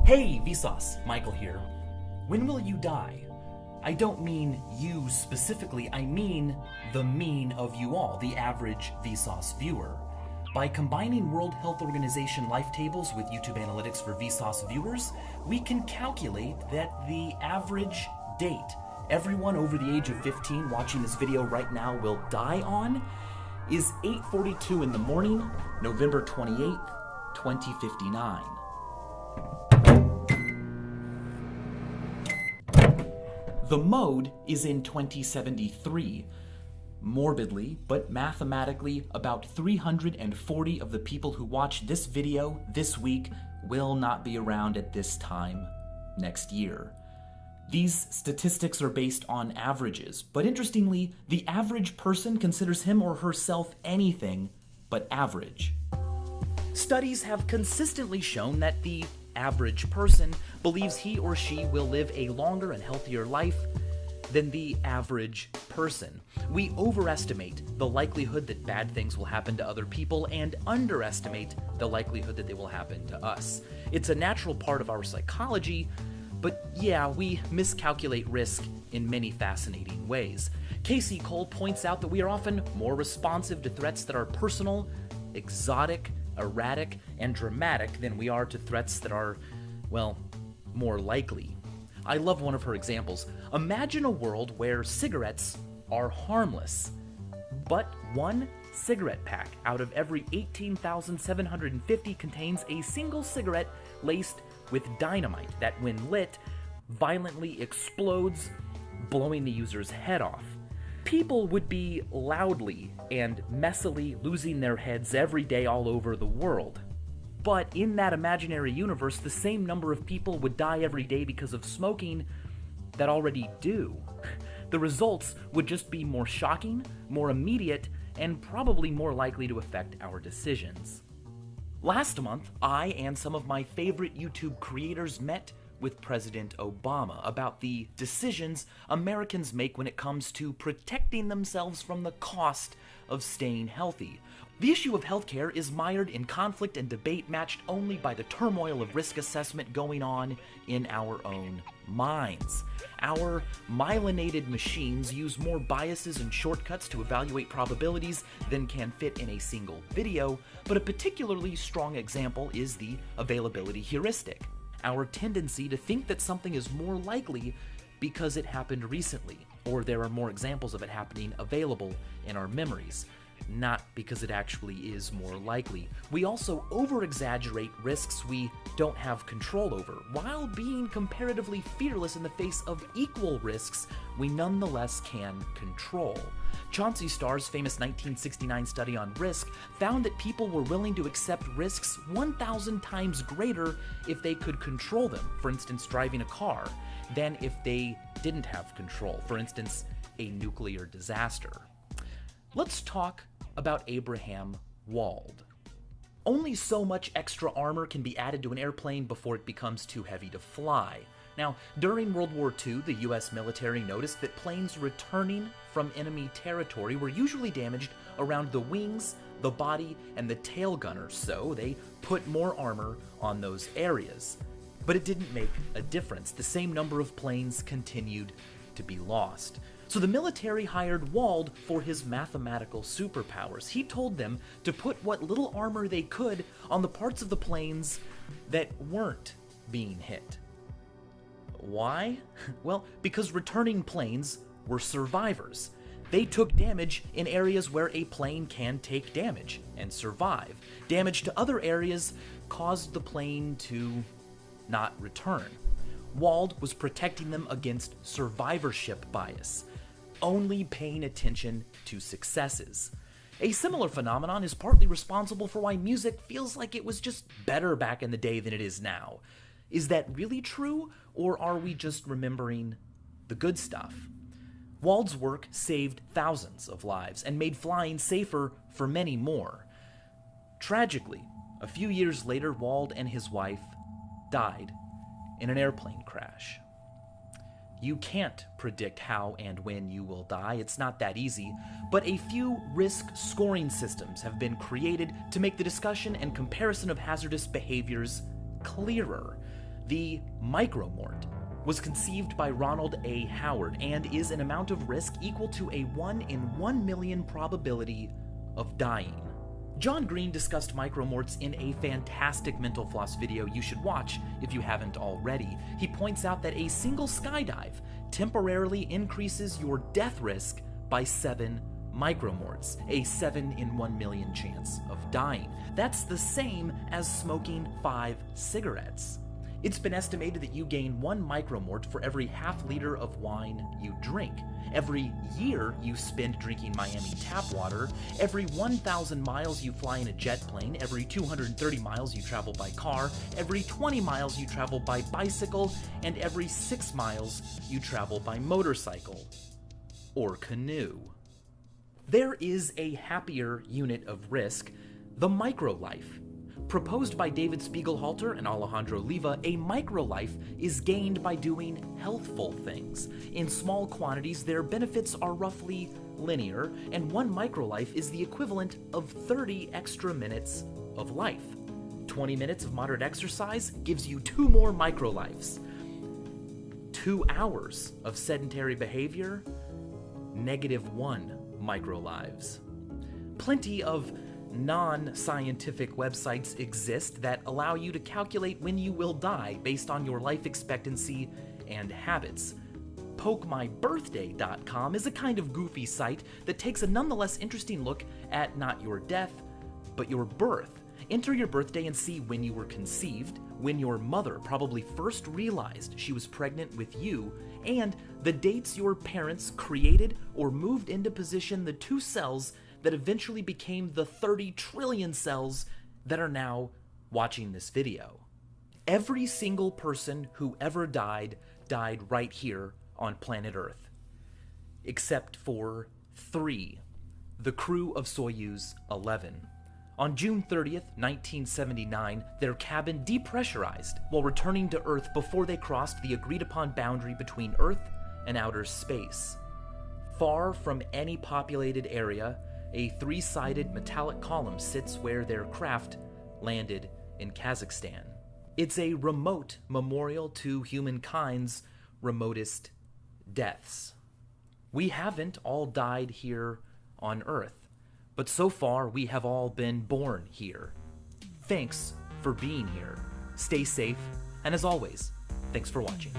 Hey, Vsauce, Michael here. When will you die? I don't mean you specifically, I mean the mean of you all, the average Vsauce viewer. By combining World Health Organization life tables with YouTube analytics for Vsauce viewers, we can calculate that the average date everyone over the age of 15 watching this video right now will die on is 8:42 in the morning, November 28th, 2059. The mode is in 2073. Morbidly, but mathematically, about 340 of the people who watch this video this week will not be around at this time next year. These statistics are based on averages, but interestingly, the average person considers him or herself anything but average. Studies have consistently shown that the average person believes he or she will live a longer and healthier life than the average person. We overestimate the likelihood that bad things will happen to other people and underestimate the likelihood that they will happen to us. It's a natural part of our psychology, but yeah, we miscalculate risk in many fascinating ways. Casey Cole points out that we are often more responsive to threats that are personal, exotic, erratic, and dramatic than we are to threats that are, well, more likely. I love one of her examples. Imagine a world where cigarettes are harmless, but one cigarette pack out of every 18,750 contains a single cigarette laced with dynamite that, when lit, violently explodes, blowing the user's head off. People would be loudly and messily losing their heads every day all over the world. But in that imaginary universe, the same number of people would die every day because of smoking that already do. The results would just be more shocking, more immediate, and probably more likely to affect our decisions. Last month, I and some of my favorite YouTube creators met with President Obama about the decisions Americans make when it comes to protecting themselves from the cost of staying healthy. The issue of healthcare is mired in conflict and debate matched only by the turmoil of risk assessment going on in our own minds. Our myelinated machines use more biases and shortcuts to evaluate probabilities than can fit in a single video, but a particularly strong example is the availability heuristic. Our tendency to think that something is more likely because it happened recently, or there are more examples of it happening available in our memories, not because it actually is more likely. We also over-exaggerate risks we don't have control over, while being comparatively fearless in the face of equal risks we nonetheless can control. Chauncey Starr's famous 1969 study on risk found that people were willing to accept risks 1,000 times greater if they could control them, for instance, driving a car, than if they didn't have control, for instance, a nuclear disaster. Let's talk about Abraham Wald. Only so much extra armor can be added to an airplane before it becomes too heavy to fly. Now, during World War II, the US military noticed that planes returning from enemy territory were usually damaged around the wings, the body, and the tail gunners, so they put more armor on those areas. But it didn't make a difference. The same number of planes continued to be lost. So the military hired Wald for his mathematical superpowers. He told them to put what little armor they could on the parts of the planes that weren't being hit. Why? Well, because returning planes were survivors. They took damage in areas where a plane can take damage and survive. Damage to other areas caused the plane to not return. Wald was protecting them against survivorship bias, only paying attention to successes. A similar phenomenon is partly responsible for why music feels like it was just better back in the day than it is now. Is that really true, or are we just remembering the good stuff? Wald's work saved thousands of lives and made flying safer for many more. Tragically, a few years later, Wald and his wife died in an airplane crash. You can't predict how and when you will die, it's not that easy, but a few risk scoring systems have been created to make the discussion and comparison of hazardous behaviors clearer. The micromort was conceived by Ronald A. Howard and is an amount of risk equal to a 1 in 1 million probability of dying. John Green discussed micromorts in a fantastic mental floss video you should watch if you haven't already. He points out that a single skydive temporarily increases your death risk by 7 micromorts, a 7 in 1 million chance of dying. That's the same as smoking 5 cigarettes. It's been estimated that you gain 1 micromort for every half liter of wine you drink, every year you spend drinking Miami tap water, every 1,000 miles you fly in a jet plane, every 230 miles you travel by car, every 20 miles you travel by bicycle, and every 6 miles you travel by motorcycle or canoe. There is a happier unit of risk, the microlife. Proposed by David Spiegelhalter and Alejandro Oliva, a microlife is gained by doing healthful things. In small quantities, their benefits are roughly linear, and 1 microlife is the equivalent of 30 extra minutes of life. 20 minutes of moderate exercise gives you 2 more microlives. 2 hours of sedentary behavior, -1 microlives. Plenty of non-scientific websites exist that allow you to calculate when you will die based on your life expectancy and habits. PokeMyBirthday.com is a kind of goofy site that takes a nonetheless interesting look at not your death, but your birth. Enter your birthday and see when you were conceived, when your mother probably first realized she was pregnant with you, and the dates your parents created or moved into position the 2 cells that eventually became the 30 trillion cells that are now watching this video. Every single person who ever died right here on planet Earth, except for 3, the crew of Soyuz 11. On June 30th, 1979, their cabin depressurized while returning to Earth before they crossed the agreed-upon boundary between Earth and outer space. Far from any populated area, a 3-sided metallic column sits where their craft landed in Kazakhstan. It's a remote memorial to humankind's remotest deaths. We haven't all died here on Earth, but so far we have all been born here. Thanks for being here. Stay safe, and as always, thanks for watching.